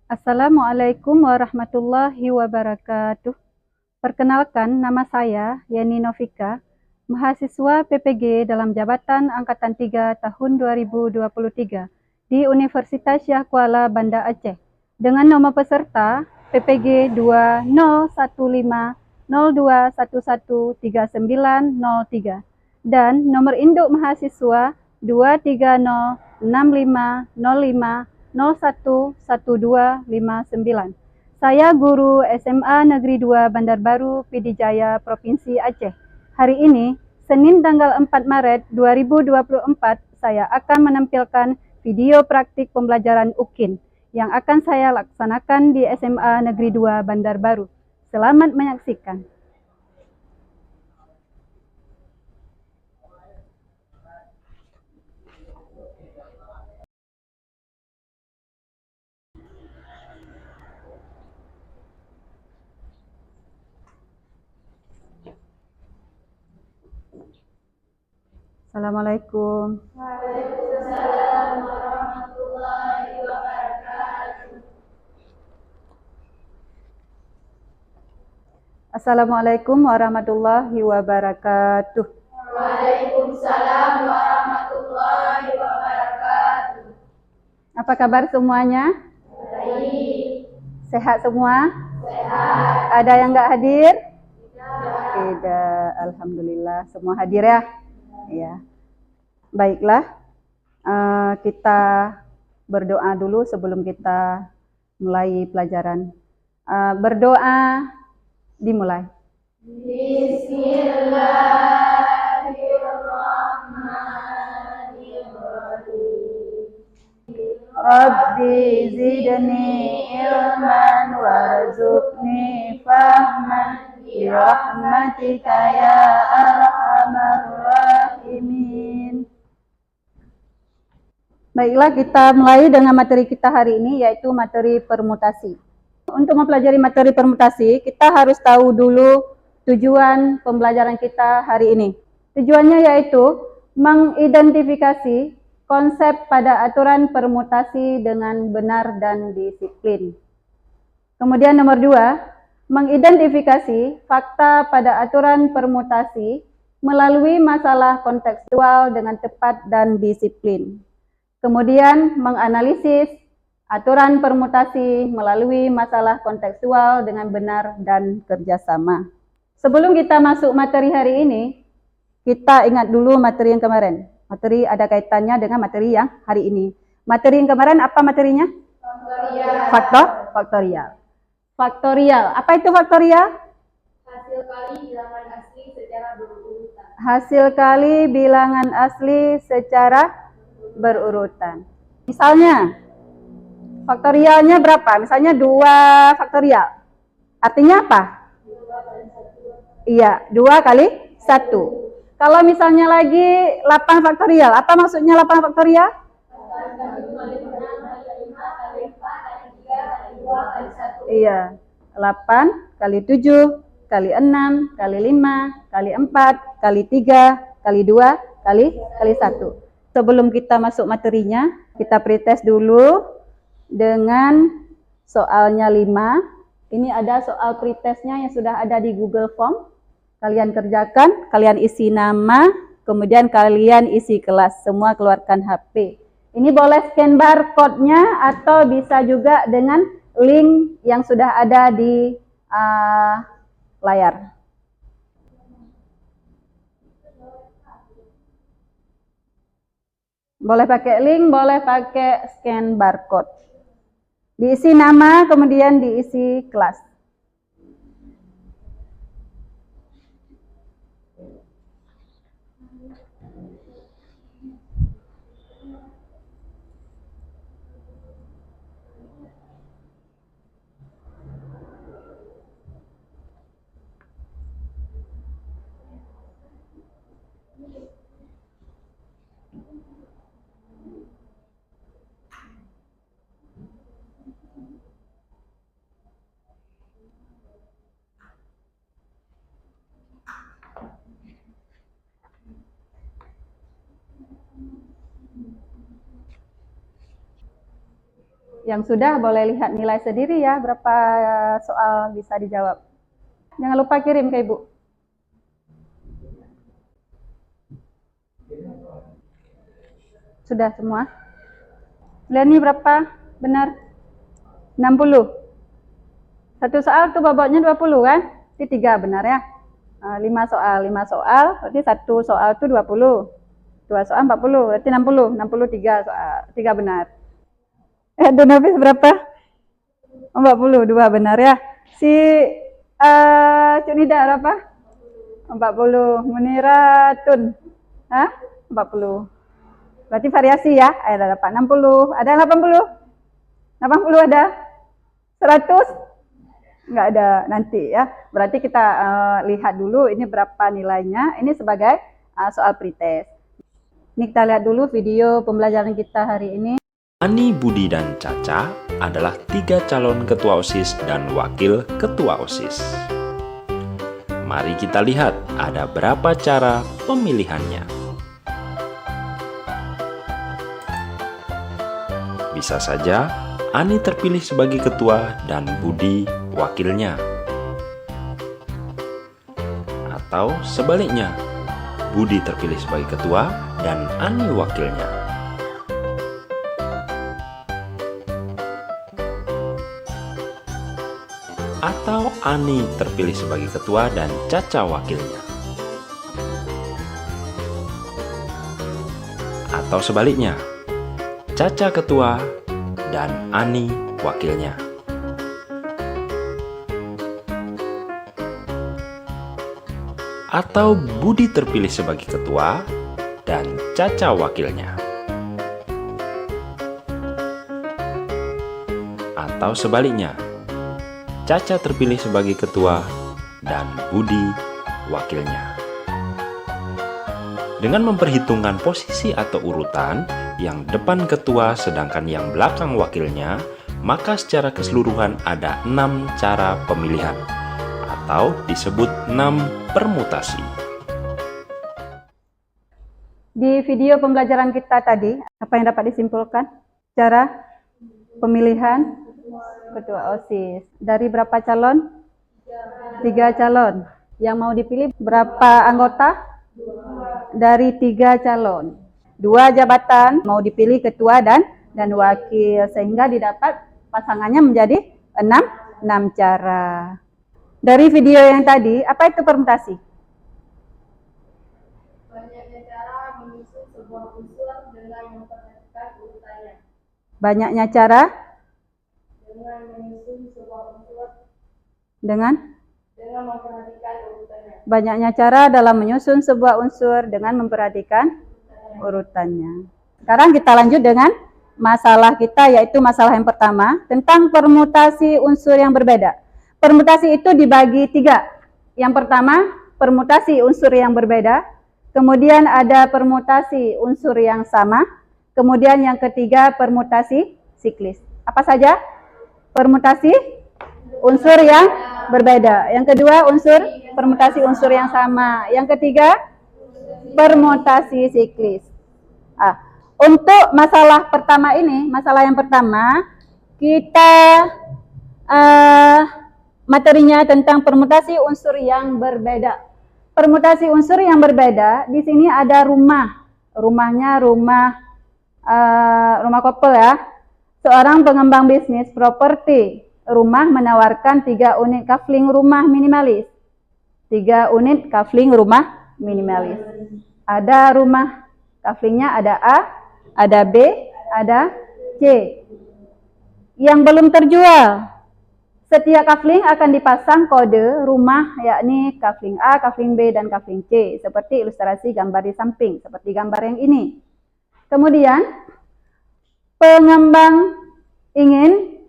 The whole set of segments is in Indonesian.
Assalamualaikum warahmatullahi wabarakatuh. Perkenalkan, nama saya Yeni Novika, mahasiswa PPG dalam Jabatan Angkatan 3 tahun 2023 di Universitas Syah Kuala Banda Aceh dengan nomor peserta PPG 201502113903 dan nomor induk mahasiswa 2305505011259. Saya guru SMA Negeri 2 Bandar Baru, Pidijaya, Provinsi Aceh. Hari ini, Senin tanggal 4 Maret 2024, saya akan menampilkan video praktik pembelajaran UKIN yang akan saya laksanakan di SMA Negeri 2 Bandar Baru. Selamat menyaksikan. Assalamualaikum. Waalaikumsalam warahmatullahi wabarakatuh. Assalamualaikum warahmatullahi wabarakatuh. Waalaikumsalam warahmatullahi wabarakatuh. Apa kabar semuanya? Baik. Sehat semua? Sehat. Ada yang nggak hadir? Tidak. Tidak. Alhamdulillah semua hadir ya. Ya. Baiklah, kita berdoa dulu sebelum kita mulai pelajaran. Berdoa dimulai. Bismillahirrahmanirrahim. Rabbi zidni ilman warzuqni fahman birahmatika ya arhamar rahimin. Baiklah, kita mulai dengan materi kita hari ini, yaitu materi permutasi. Untuk mempelajari materi permutasi, kita harus tahu dulu tujuan pembelajaran kita hari ini. Tujuannya yaitu mengidentifikasi konsep pada aturan permutasi dengan benar dan disiplin. Kemudian nomor 2, mengidentifikasi fakta pada aturan permutasi melalui masalah kontekstual dengan tepat dan disiplin. Kemudian menganalisis aturan permutasi melalui masalah kontekstual dengan benar dan kerjasama. Sebelum kita masuk materi hari ini, kita ingat dulu materi yang kemarin. Materi ada kaitannya dengan materi yang hari ini. Materi yang kemarin apa materinya? Faktorial. Faktorial. Apa itu faktorial? Hasil kali bilangan asli secara berurutan. Hasil kali bilangan asli secara berurutan. Misalnya, faktorialnya berapa? Misalnya 2 faktorial. Artinya apa? Iya, 2 kali 1. Kalau misalnya lagi 8 faktorial, apa maksudnya 8 faktorial? 8 Iya, 8 kali 7, kali 6, kali 5, kali 4, kali 3, kali 2, kali 1. Sebelum kita masuk materinya, kita pretest dulu dengan soalnya 5. Ini ada soal pretestnya yang sudah ada di Google Form. Kalian kerjakan, kalian isi nama, kemudian kalian isi kelas. Semua keluarkan HP. Ini boleh scan barcode-nya atau bisa juga dengan link yang sudah ada di layar. Boleh pakai link, boleh pakai scan barcode. Diisi nama, kemudian diisi kelas. Yang sudah boleh lihat nilai sendiri ya, berapa soal bisa dijawab. Jangan lupa kirim ke Ibu. Sudah semua? Lihat nih berapa? Benar? 60. Satu soal tuh bobotnya 20 kan? Ini 3 benar ya? 5 soal, berarti satu soal tuh 20. 2 soal 40, berarti 60. 63 soal, 3 benar. Donafis berapa? 42 benar ya. Si Cuk Nida berapa? 40. Muniratun? 40. Berarti variasi ya. Ada dapat 60. Ada 80? 80 ada? 100? Enggak ada nanti ya. Berarti kita lihat dulu ini berapa nilainya. Ini sebagai soal pretest. Ini kita lihat dulu video pembelajaran kita hari ini. Ani, Budi, dan Caca adalah 3 calon ketua OSIS dan wakil ketua OSIS. Mari kita lihat ada berapa cara pemilihannya. Bisa saja Ani terpilih sebagai ketua dan Budi wakilnya. Atau sebaliknya, Budi terpilih sebagai ketua dan Ani wakilnya. Atau Ani terpilih sebagai ketua dan Caca wakilnya. Atau sebaliknya, Caca ketua dan Ani wakilnya. Atau Budi terpilih sebagai ketua dan Caca wakilnya. Atau sebaliknya, Caca terpilih sebagai ketua dan Budi wakilnya. Dengan memperhitungkan posisi atau urutan, yang depan ketua sedangkan yang belakang wakilnya, maka secara keseluruhan ada 6 cara pemilihan, atau disebut 6 permutasi. Di video pembelajaran kita tadi, apa yang dapat disimpulkan? Cara pemilihan ketua OSIS. Dari berapa calon? 3 calon. Yang mau dipilih berapa anggota? Dari 3 calon. 2 jabatan mau dipilih ketua dan wakil, sehingga didapat pasangannya menjadi 6 cara. Dari video yang tadi, apa itu permutasi? Banyaknya cara menyusun sebuah unsur dengan memperhatikan urutannya. Banyaknya cara Dengan menyusun sebuah unsur dengan memperhatikan urutannya. banyaknya cara dalam menyusun sebuah unsur dengan memperhatikan urutannya. Sekarang kita lanjut dengan masalah kita, yaitu masalah yang pertama tentang permutasi unsur yang berbeda. Permutasi itu dibagi 3. Yang pertama, permutasi unsur yang berbeda. Kemudian ada permutasi unsur yang sama. Kemudian yang ketiga, permutasi siklis. Apa saja? Permutasi unsur yang berbeda. Yang kedua, permutasi unsur yang sama. Yang ketiga, permutasi siklis. Untuk masalah pertama ini, masalah yang pertama, kita materinya tentang permutasi unsur yang berbeda. Permutasi unsur yang berbeda, di sini ada rumah. Rumahnya rumah couple ya. Seorang pengembang bisnis properti rumah menawarkan 3 unit kafling rumah minimalis. 3 unit kafling rumah minimalis. Ada rumah kaflingnya, ada A, ada B, ada C. Yang belum terjual, setiap kafling akan dipasang kode rumah, yakni kafling A, kafling B, dan kafling C, seperti ilustrasi gambar di samping, seperti gambar yang ini. Kemudian, pengembang ingin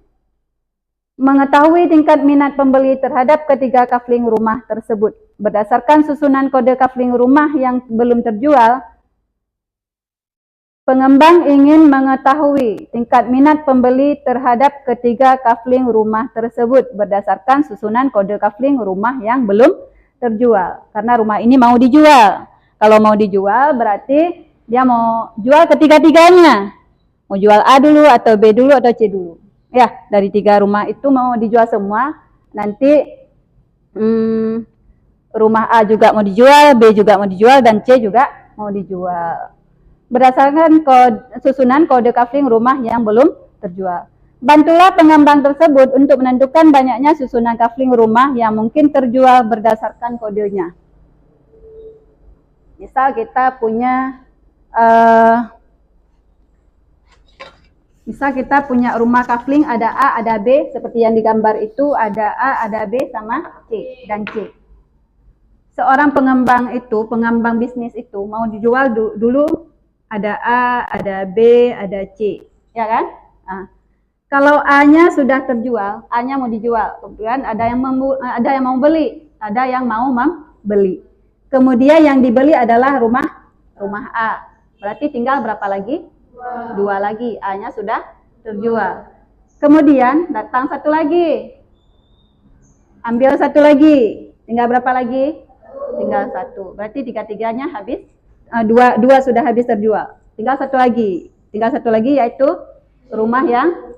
mengetahui tingkat minat pembeli terhadap ketiga kafling rumah tersebut. Berdasarkan susunan kode kafling rumah yang belum terjual, pengembang ingin mengetahui tingkat minat pembeli terhadap ketiga kafling rumah tersebut berdasarkan susunan kode kafling rumah yang belum terjual. Karena rumah ini mau dijual. Kalau mau dijual berarti dia mau jual ketiga-tiganya. Mau jual A dulu atau B dulu atau C dulu. Ya, dari 3 rumah itu mau dijual semua. Nanti rumah A juga mau dijual, B juga mau dijual, dan C juga mau dijual. Berdasarkan susunan kode kafling rumah yang belum terjual. Bantulah pengembang tersebut untuk menentukan banyaknya susunan kafling rumah yang mungkin terjual berdasarkan kodenya. Misal kita punya rumah kafling ada A, ada B, seperti yang digambar itu, ada A, ada B, sama C dan C. Seorang pengembang bisnis itu mau dijual dulu ada A, ada B, ada C, ya kan? Nah, kalau A-nya sudah terjual, A-nya mau dijual, kemudian ada yang mau beli, ada yang mau membeli. Kemudian yang dibeli adalah rumah A. Berarti tinggal berapa lagi? 2 lagi. A-nya sudah terjual. Kemudian datang satu lagi. Ambil satu lagi. Tinggal berapa lagi? Tinggal 1. Berarti 3-3-nya habis. 2 sudah habis terjual. Tinggal satu lagi. Yaitu rumah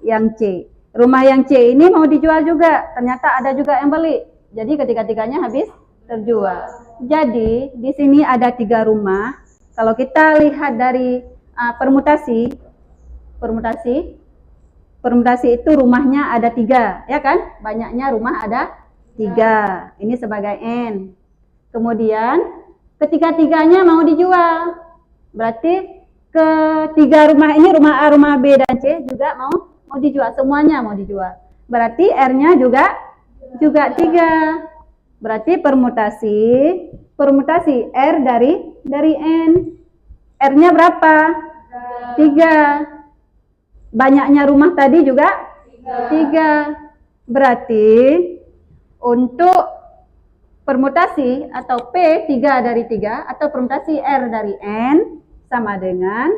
yang C. Rumah yang C ini mau dijual juga. Ternyata ada juga yang beli. Jadi ketiga-tiganya habis terjual. Jadi di sini ada 3 rumah. Kalau kita lihat dari permutasi itu rumahnya ada 3, ya kan? Banyaknya rumah ada 3. Ini sebagai N. Kemudian ketiga-tiganya mau dijual. Berarti ketiga rumah ini, rumah A, rumah B, dan C juga mau dijual. Semuanya mau dijual. Berarti R-nya juga 3. Berarti permutasi R dari N. R-nya berapa? 3. Banyaknya rumah tadi juga 3. Berarti untuk permutasi atau P 3 dari 3 atau permutasi R dari N sama dengan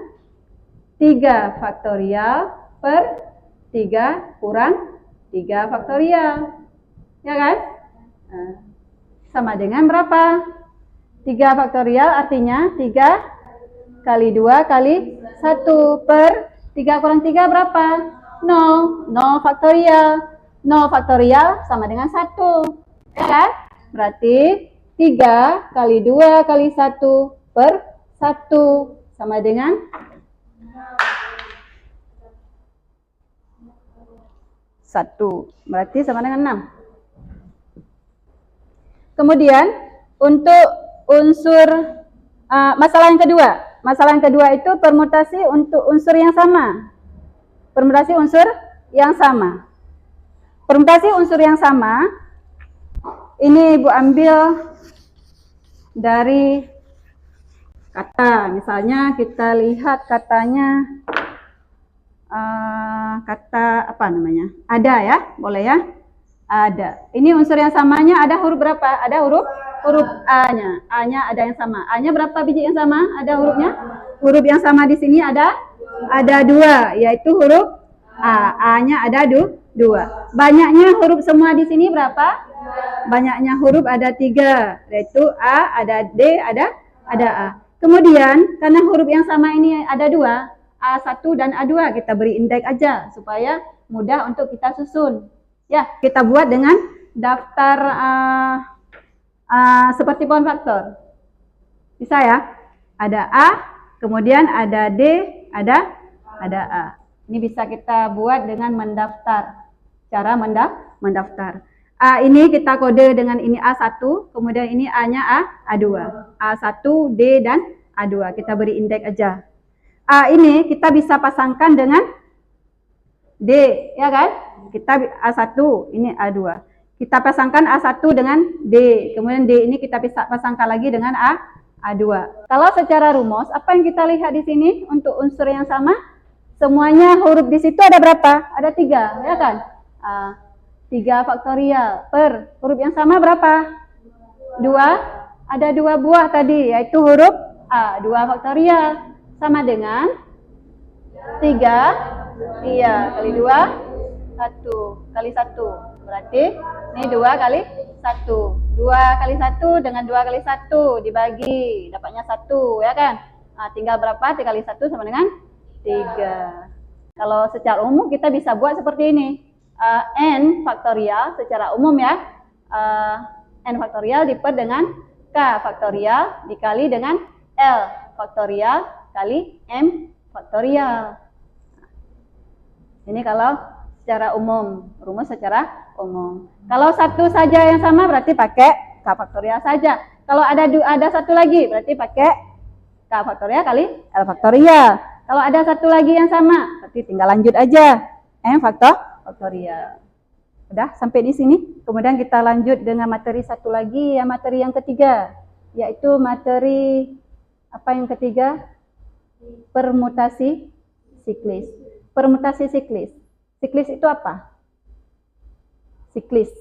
3 faktorial per 3 kurang 3 faktorial. Ya kan? Sama dengan berapa? 3 faktorial artinya 3 kali 2 kali 1 per 3 kurang 3 berapa? 0. 0 faktorial. 0 faktorial sama dengan 1. Ya kan? Berarti 3 kali 2 kali 1 per 1 sama dengan 1. Berarti sama dengan 6. Kemudian untuk unsur masalah yang kedua itu permutasi untuk unsur yang sama. Permutasi unsur yang sama. Ini Ibu ambil dari kata. Misalnya kita lihat katanya kata apa namanya? Ada ya, boleh ya? Ada. Ini unsur yang samanya ada huruf berapa? Ada huruf A-nya. A-nya ada yang sama. A-nya berapa biji yang sama? Ada hurufnya? Huruf yang sama di sini ada 2, yaitu huruf A. A-nya ada 2. Banyaknya huruf semua di sini berapa? Banyaknya huruf ada 3, yaitu A, ada D, ada A. Kemudian karena huruf yang sama ini ada 2, A1 dan A2 kita beri indeks aja supaya mudah untuk kita susun. Ya, kita buat dengan daftar seperti pohon faktor. Bisa ya? Ada A, kemudian ada D, ada A. Ini bisa kita buat dengan mendaftar. Cara mendaftar. A ini kita kode dengan ini A1, kemudian ini A-nya A2. A1, D, dan A2. Kita beri indeks aja. A ini kita bisa pasangkan dengan D, ya kan? Kita A1, ini A2. Kita pasangkan A1 dengan D. Kemudian D ini kita bisa pasangkan lagi dengan A2. Kalau secara rumus, apa yang kita lihat di sini untuk unsur yang sama? Semuanya huruf di situ ada berapa? Ada 3, ya kan? 3 faktorial per huruf yang sama berapa? 2. Ada 2 buah tadi, yaitu huruf A. 2 faktorial sama dengan 3. Iya, kali 2. 1 kali 1 berarti ini 2 kali 1. 2 kali 1 dengan 2 kali 1 dibagi dapatnya 1, ya kan? Tinggal berapa? 3 kali 1 sama dengan 3. Kalau secara umum kita bisa buat seperti ini. N faktorial secara umum ya. N faktorial diper dengan K faktorial dikali dengan L faktorial kali M faktorial. Ini kalau secara umum, rumus secara umum. Kalau satu saja yang sama berarti pakai K faktorial saja. Kalau ada satu lagi berarti pakai K faktorial kali L faktorial. Kalau ada satu lagi yang sama berarti tinggal lanjut aja M faktorial. Udah sampai di sini. Kemudian kita lanjut dengan materi satu lagi, ya materi yang ketiga, yaitu materi apa yang ketiga? Permutasi siklis. Permutasi siklis. Siklis itu apa? Siklis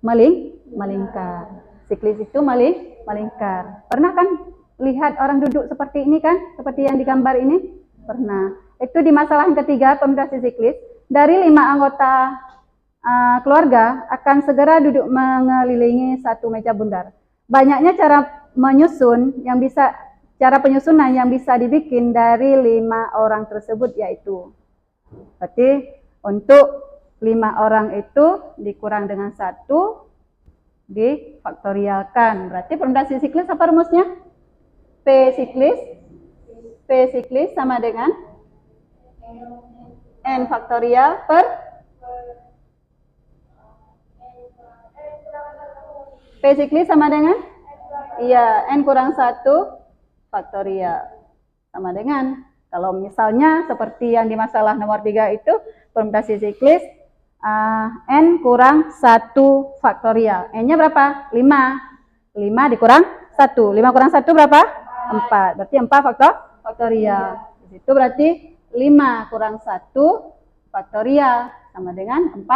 melingkar. Siklis itu melingkar. Pernah kan lihat orang duduk seperti ini kan? Seperti yang digambar ini? Pernah. Itu di masalah yang ketiga, permutasi siklis. Dari 5 anggota keluarga akan segera duduk mengelilingi satu meja bundar. Banyaknya cara penyusunan yang bisa dibikin dari 5 orang tersebut, yaitu berarti untuk 5 orang itu dikurang dengan 1 difaktorialkan. Berarti permutasi siklis apa rumusnya? P siklis sama dengan N faktorial per P siklis sama dengan? Iya, N kurang 1 faktorial. Sama dengan, kalau misalnya seperti yang di masalah nomor 3 itu, permutasi siklis N kurang 1 faktorial. N-nya berapa? 5. 5 dikurang 1. 5 kurang 1 berapa? 4. Berarti 4 faktorial. Di situ berarti 5 kurang 1 faktorial sama dengan 4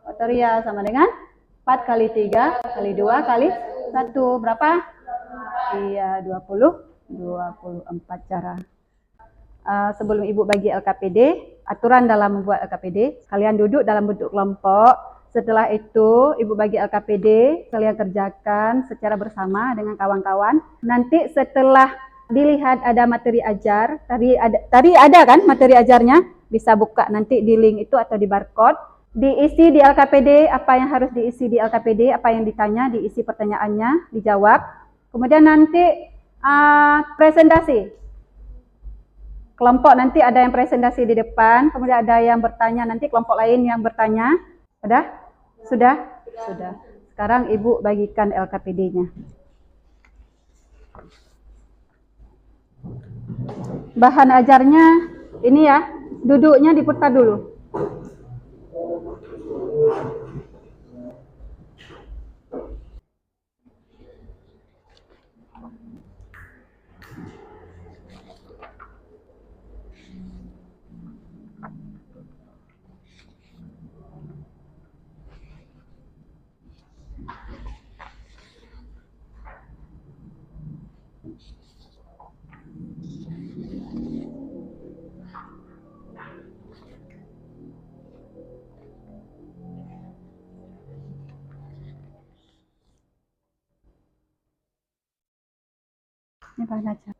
faktorial sama dengan 4 kali 3 kali 2 kali 1. Berapa? Iya, 24 cara. Sebelum Ibu bagi LKPD, aturan dalam membuat LKPD, kalian duduk dalam bentuk kelompok. Setelah itu, Ibu bagi LKPD, kalian kerjakan secara bersama dengan kawan-kawan. Nanti setelah dilihat ada materi ajar, tadi ada kan materi ajarnya, bisa buka nanti di link itu atau di barcode. Diisi di LKPD, apa yang harus diisi di LKPD, apa yang ditanya, diisi pertanyaannya, dijawab. Kemudian nanti presentasi. Kelompok nanti ada yang presentasi di depan, kemudian ada yang bertanya, nanti kelompok lain yang bertanya. Sudah? Sudah. Sekarang Ibu bagikan LKPD-nya. Bahan ajarnya ini ya, duduknya diputar dulu. Ini bahan ajar.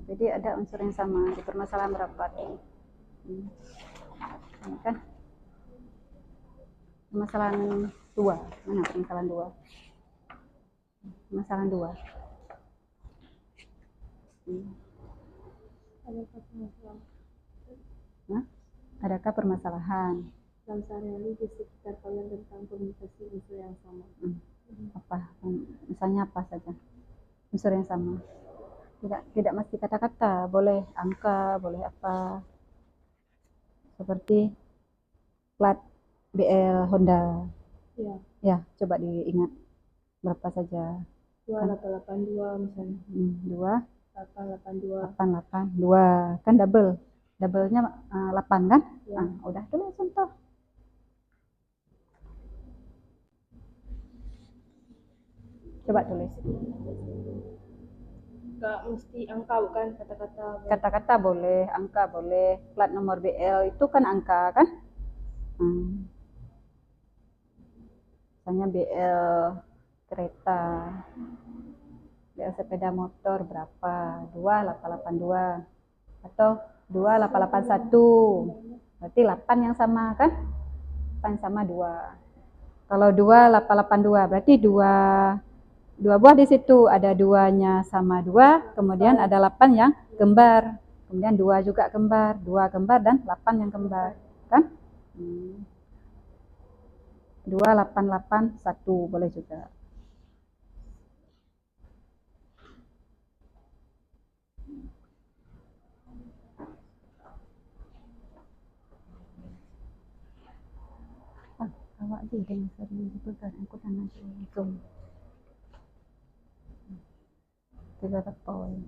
Jadi ada unsur yang sama di permasalahan merapat. Ini kan permasalahan 2. Mana permasalahan 2? Permasalahan 2. Adakah permasalahan dalam sehari-hari di sekitar kalian tentang permutasi unsur yang sama? Apa? Misalnya apa saja? Unsur yang sama. Tidak mesti kata-kata, boleh angka, boleh apa. Seperti plat BL Honda. Ya. Ya, coba diingat berapa saja. 2882 misalnya. 882 kan double-nya 8 kan? Ya. Udah tulis contoh. Coba tulis. Nggak mesti angka bukan kata-kata. Kata-kata boleh, angka boleh. Plat nomor BL itu kan angka kan? Misalnya BL kereta, BL sepeda motor berapa? 2882 atau 2881. Berarti 8 yang sama kan? 8 sama 2. Kalau 2882 berarti 2 buah di situ, ada 2-nya sama 2, kemudian ada 8 yang kembar. Kemudian 2 juga kembar, 2 kembar dan 8 yang kembar, kan? 2881 boleh juga. Awak di dengan serius itu aku tanah zoom. Tidak ada poin.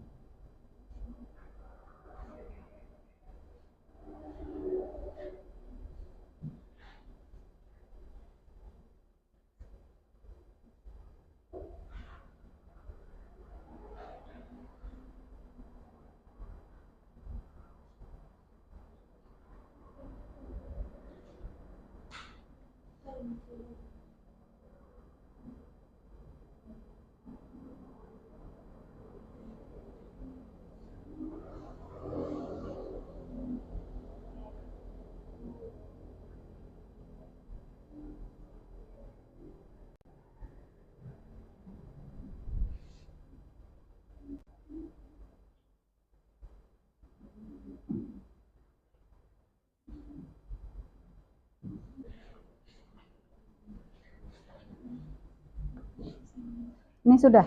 Ini sudah?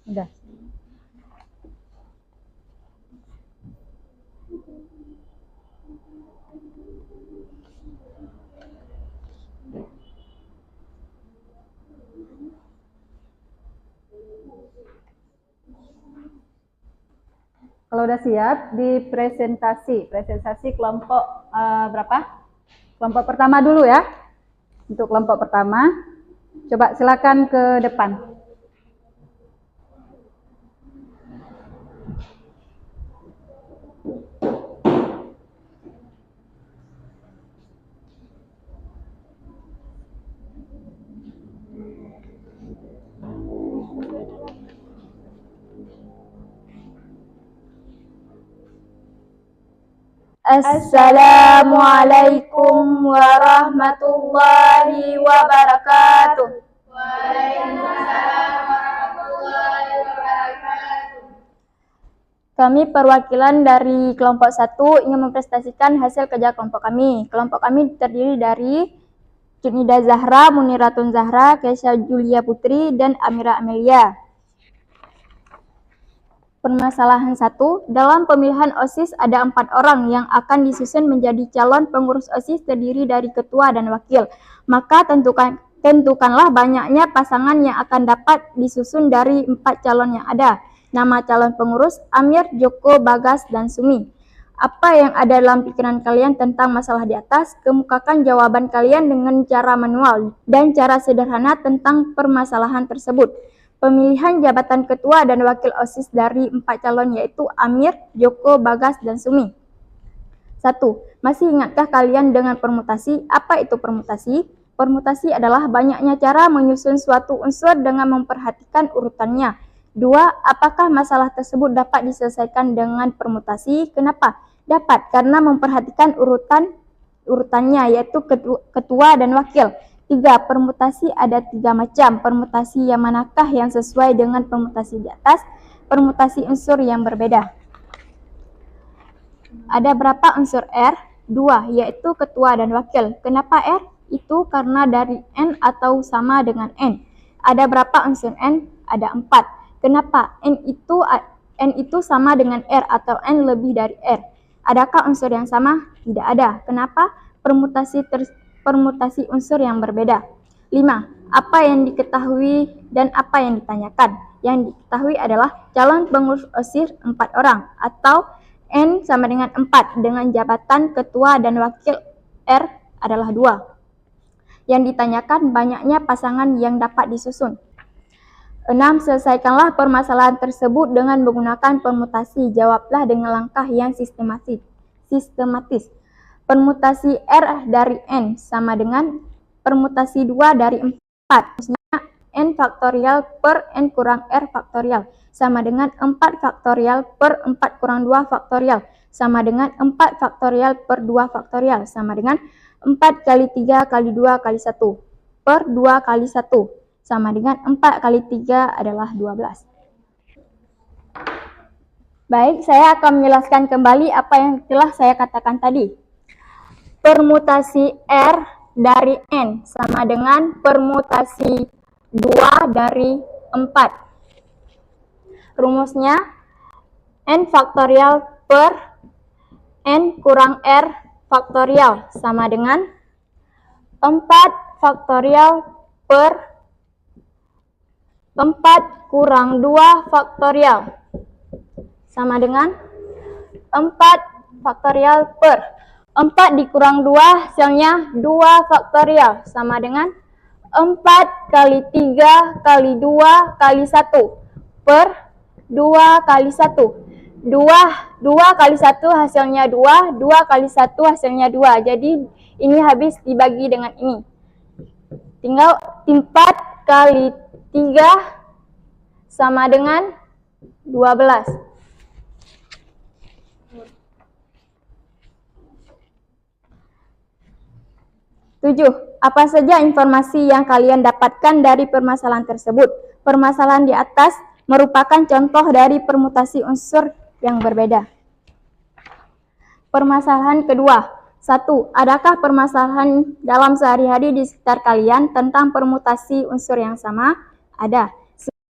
Sudah. Kalau udah siap, di presentasi kelompok berapa? Kelompok pertama dulu ya. Untuk kelompok pertama, coba silakan ke depan. Assalamualaikum warahmatullahi wabarakatuh. Waalaikumsalam warahmatullahi wabarakatuh. Kami perwakilan dari kelompok 1 ingin mempresentasikan hasil kerja kelompok kami. Kelompok kami terdiri dari Junida Zahra, Muniratun Zahra, Kesha Julia Putri, dan Amira Amelia. Permasalahan 1, dalam pemilihan OSIS ada 4 orang yang akan disusun menjadi calon pengurus OSIS terdiri dari ketua dan wakil. Maka tentukanlah banyaknya pasangan yang akan dapat disusun dari 4 calon yang ada. Nama calon pengurus Amir, Joko, Bagas, dan Sumi. Apa yang ada dalam pikiran kalian tentang masalah di atas? Kemukakan jawaban kalian dengan cara manual dan cara sederhana tentang permasalahan tersebut. Pemilihan jabatan ketua dan wakil OSIS dari 4 calon yaitu Amir, Joko, Bagas, dan Sumi. 1. Masih ingatkah kalian dengan permutasi? Apa itu permutasi? Permutasi adalah banyaknya cara menyusun suatu unsur dengan memperhatikan urutannya. 2. Apakah masalah tersebut dapat diselesaikan dengan permutasi? Kenapa? Dapat, karena memperhatikan urutannya yaitu ketua dan wakil. 3. Permutasi ada 3 macam. Permutasi yang manakah yang sesuai dengan permutasi di atas? Permutasi unsur yang berbeda. Ada berapa unsur R? 2, yaitu ketua dan wakil. Kenapa R? Itu karena dari N atau sama dengan N. Ada berapa unsur N? Ada 4. Kenapa? N itu sama dengan R atau N lebih dari R. Adakah unsur yang sama? Tidak ada. Kenapa? Permutasi unsur yang berbeda. 5. Apa yang diketahui dan apa yang ditanyakan? Yang diketahui adalah calon pengurus OSIS 4 orang atau N sama dengan 4 dengan jabatan ketua dan wakil R adalah 2. Yang ditanyakan banyaknya pasangan yang dapat disusun. 6. Selesaikanlah permasalahan tersebut dengan menggunakan permutasi. Jawablah dengan langkah yang sistematis. Permutasi R dari N sama dengan permutasi 2 dari 4. Maksudnya N faktorial per N kurang R faktorial sama dengan 4 faktorial per 4 kurang 2 faktorial sama dengan 4 faktorial per 2 faktorial sama dengan 4 kali 3 kali 2 kali 1 per 2 kali 1 sama dengan 4 kali 3 adalah 12. Baik, saya akan menjelaskan kembali apa yang telah saya katakan tadi. Permutasi R dari N sama dengan permutasi 2 dari 4. Rumusnya N faktorial per N kurang R faktorial sama dengan 4 faktorial per 4 kurang 2 faktorial sama dengan 4 faktorial per 4 dikurang 2 hasilnya 2 faktorial sama dengan 4 kali 3 kali 2 kali 1 per 2 kali 1. 2 kali 1 hasilnya 2, 2 kali 1 hasilnya 2. Jadi ini habis dibagi dengan ini. Tinggal 4 kali 3 sama dengan 12. 7. Apa saja informasi yang kalian dapatkan dari permasalahan tersebut? Permasalahan di atas merupakan contoh dari permutasi unsur yang berbeda. Permasalahan kedua. 1. Adakah permasalahan dalam sehari-hari di sekitar kalian tentang permutasi unsur yang sama? Ada.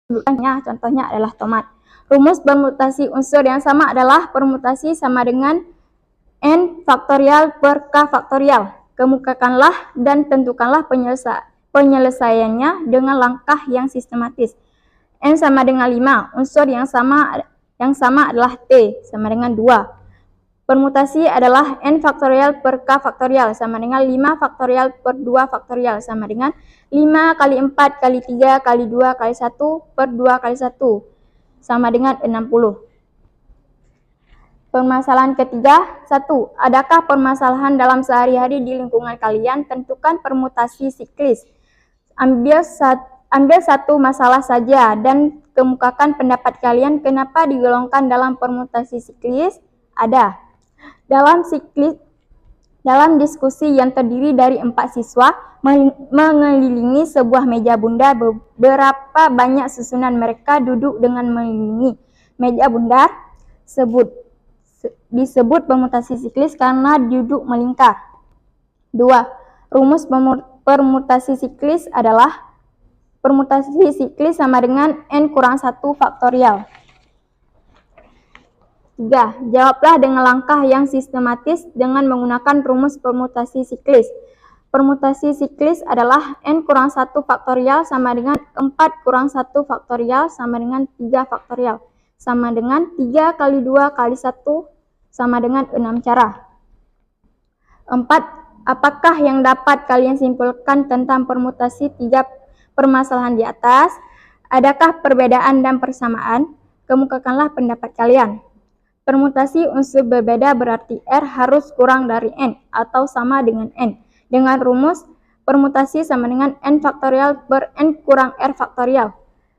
Contohnya adalah tomat. Rumus permutasi unsur yang sama adalah permutasi sama dengan N faktorial per K faktorial. Kemukakanlah dan tentukanlah penyelesaiannya dengan langkah yang sistematis. N sama dengan 5, unsur yang sama adalah T sama dengan 2. Permutasi adalah N faktorial per K faktorial sama dengan 5 faktorial per 2 faktorial sama dengan 5 kali 4 kali 3 kali 2 kali 1 per 2 kali 1 sama dengan 60. Permasalahan ketiga. 1. Adakah permasalahan dalam sehari-hari di lingkungan kalian? Tentukan permutasi siklis. Ambil satu masalah saja dan kemukakan pendapat kalian kenapa digolongkan dalam permutasi siklis. Ada. Dalam diskusi yang terdiri dari 4 siswa mengelilingi sebuah meja bundar, berapa banyak susunan mereka duduk dengan mengelilingi meja bundar disebut permutasi siklis karena duduk melingkar. 2. Rumus permutasi siklis adalah permutasi siklis sama dengan N kurang 1 faktorial. 3. Jawablah dengan langkah yang sistematis dengan menggunakan rumus permutasi siklis. Permutasi siklis adalah N kurang 1 faktorial sama dengan 4 kurang 1 faktorial sama dengan 3 faktorial. Sama dengan 3 kali 2 kali 1 sama dengan 6 cara. 4. Apakah yang dapat kalian simpulkan tentang permutasi 3 permasalahan di atas? Adakah perbedaan dan persamaan? Kemukakanlah pendapat kalian. Permutasi unsur berbeda berarti R harus kurang dari N atau sama dengan N. Dengan rumus permutasi sama dengan N faktorial per N kurang R faktorial.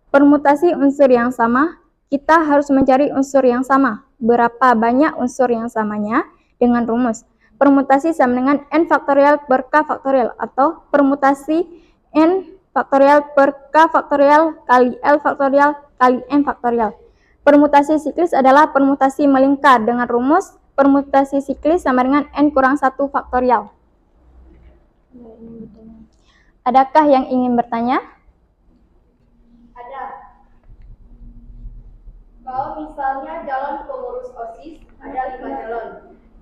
Permutasi unsur yang sama, kita harus mencari unsur yang sama. Berapa banyak unsur yang samanya? Dengan rumus permutasi sama dengan N faktorial per K faktorial atau permutasi N faktorial per K faktorial kali L faktorial kali N faktorial. Permutasi siklis adalah permutasi melingkar dengan rumus permutasi siklis sama dengan N kurang 1 faktorial. Adakah yang ingin bertanya? Ada. Kalau misalnya calon pengurus OSIS ada 5 calon,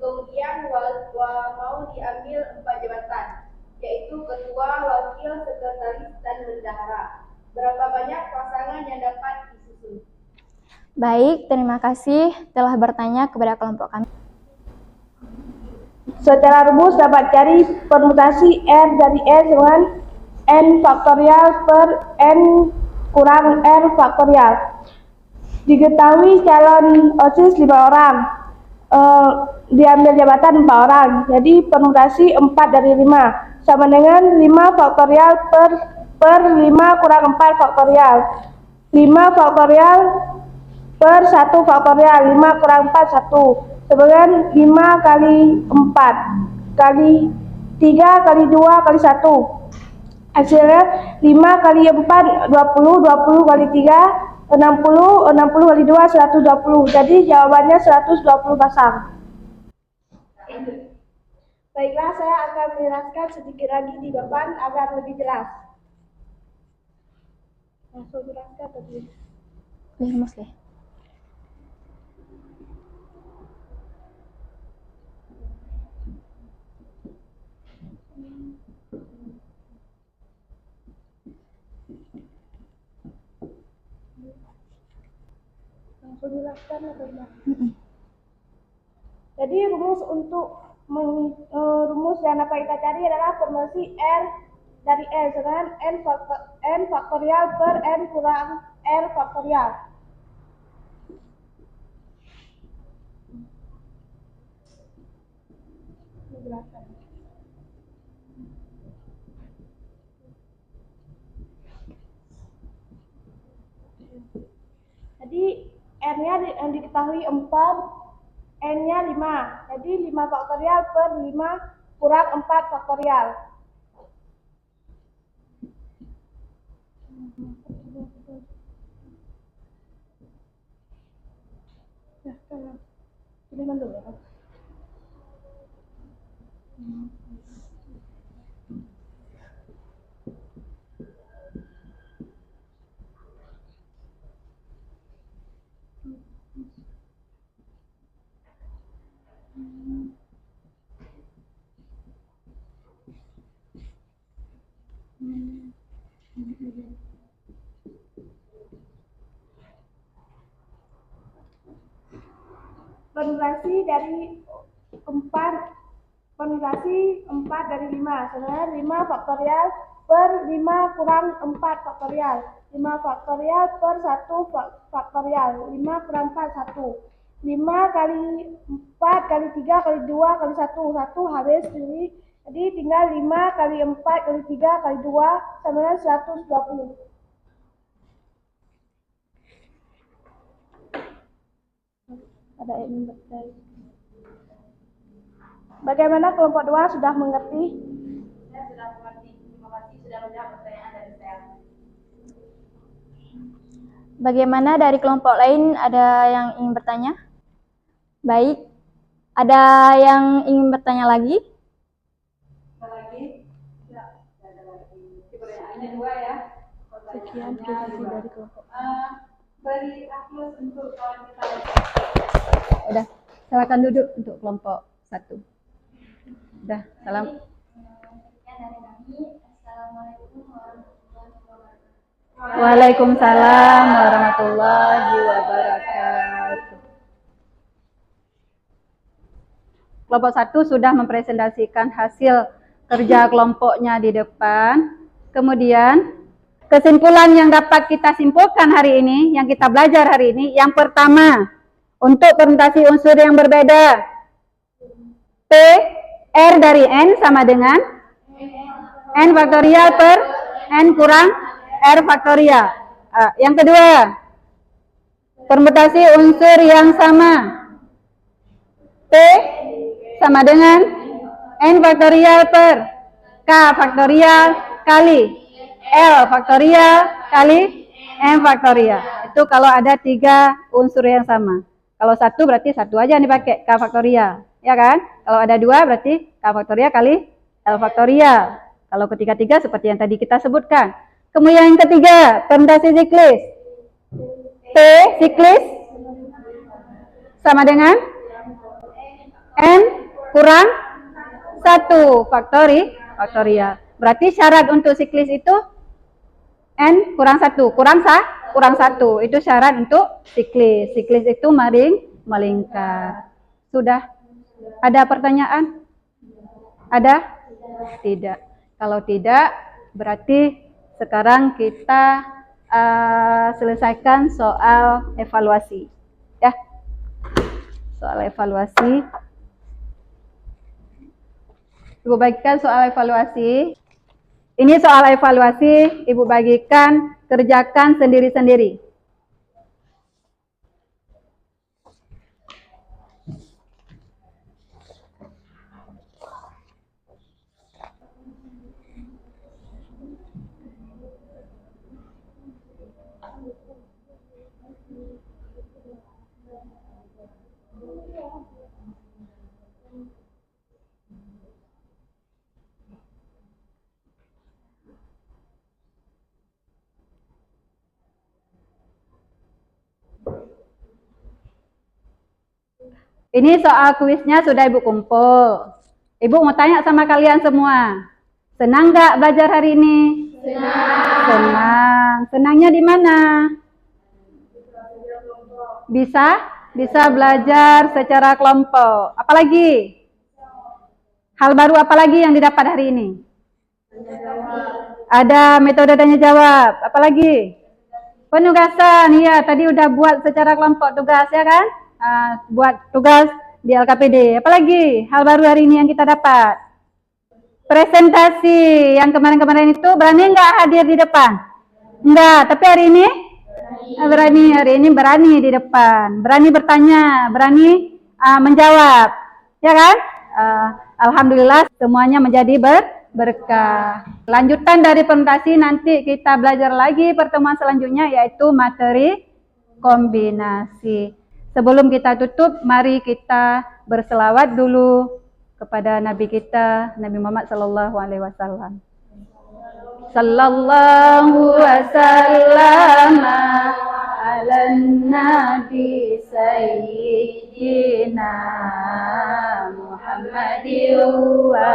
kemudian mau diambil 4 jabatan, yaitu ketua, wakil, sekretaris, dan bendahara. Berapa banyak pasangan yang dapat disusun? Baik, terima kasih telah bertanya kepada kelompok kami. Secara rumus dapat cari permutasi R dari S dengan N faktorial per N kurang R faktorial. Diketahui calon OSIS 5 orang, diambil jabatan 4 orang, jadi permutasi 4 dari 5 sama dengan 5 faktorial per 5 kurang 4 faktorial. 5 faktorial per 1 faktorial, 5 kurang 4 1, sebagian 5 kali 4 kali 3 kali 2 kali 1. Hasilnya 5 kali 4 20, 20 kali 3 60, 60 kali 2 120. Jadi jawabannya 120 pasang. Baiklah, saya akan menjelaskan sedikit lagi di depan agar lebih jelas. Langsung jelaskan tadi. Mas deh. Langsung jelaskan atau gimana? Jadi rumus yang dapat kita cari adalah formulasi R dari N, sedangkan N faktorial per N kurang R faktorial. Jadi R-nya diketahui 4, N-nya 5. Jadi 5 faktorial per 5 kurang 4 faktorial. Ini dulu ya. Permutasi dari 4 dari 5, sebenarnya 5 faktorial per 5 kurang 4 faktorial, 5 faktorial per 1 faktorial, 5 kurang 4 1, 5 kali 4 kali 3 kali 2 kali 1 habis ini, jadi tinggal 5 kali 4 kali 3 kali 2 sama dengan 120. Ada yang bertanya. Bagaimana kelompok 2 sudah mengerti? Saya sudah mengerti. Terima kasih sudah menjawab pertanyaan dari saya. Bagaimana dari kelompok lain, ada yang ingin bertanya? Baik, ada yang ingin bertanya lagi? Ada lagi? Ya, ada lagi. Pertanyaannya 2 ya. Sekian terima kasih dari kelompok. Beri aplaus untuk kawan kita. Udah, silakan duduk untuk kelompok 1. Udah, salam. Waalaikumsalam warahmatullahi wabarakatuh. Kelompok 1 sudah mempresentasikan hasil kerja kelompoknya di depan. Kemudian kesimpulan yang dapat kita simpulkan hari ini, yang kita belajar hari ini, yang pertama, untuk permutasi unsur yang berbeda, P, R dari N sama dengan N faktorial per N kurang R faktorial. Yang kedua, permutasi unsur yang sama, P sama dengan N faktorial per K faktorial kali L faktorial kali M faktorial. Itu kalau ada 3 unsur yang sama. Kalau 1 berarti 1 aja dipakai, K faktorial, ya kan? Kalau ada 2 berarti K faktorial kali L faktorial. Kalau ketiga-tiga seperti yang tadi kita sebutkan. Kemudian yang ketiga, permutasi siklis. P siklis sama dengan N kurang 1 faktorial. Berarti syarat untuk siklis itu N kurang 1, kurang 1. Itu syarat untuk siklis. Siklis itu melingkar. Sudah? Ada pertanyaan? Ada? Tidak. Kalau tidak, berarti sekarang kita selesaikan soal evaluasi. Ya, soal evaluasi. Ibu bagikan soal evaluasi. Ini soal evaluasi, Ibu bagikan, kerjakan sendiri-sendiri. Ini soal kuisnya sudah Ibu kumpul. Ibu mau tanya sama kalian semua. Senang nggak belajar hari ini? Senang. Senang. Senangnya di mana? Bisa belajar secara kelompok. Apalagi? Hal baru apa lagi yang didapat hari ini? Ada metode tanya jawab. Apalagi? Penugasan. Iya, tadi udah buat secara kelompok tugas ya kan? Buat tugas di LKPD. Apalagi hal baru hari ini yang kita dapat? Presentasi. Yang kemarin-kemarin itu berani nggak hadir di depan? Enggak, tapi hari ini berani. Hari ini berani di depan, berani bertanya, berani menjawab, ya kan? Alhamdulillah semuanya menjadi berkah. Lanjutan dari presentasi nanti kita belajar lagi pertemuan selanjutnya yaitu materi kombinasi. Sebelum kita tutup, mari kita berselawat dulu kepada Nabi kita, Nabi Muhammad sallallahu alaihi wasallam. Sallallahu wasallam ala nabi sayyidina Muhammadin wa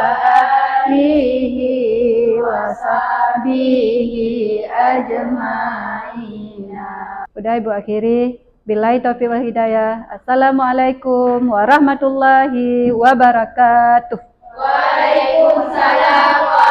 alihi wa sahbihi ajma'ina. Udah Ibu akhiri. Billahi taufiq wal hidayah. Assalamualaikum warahmatullahi wabarakatuh. Waalaikumsalam.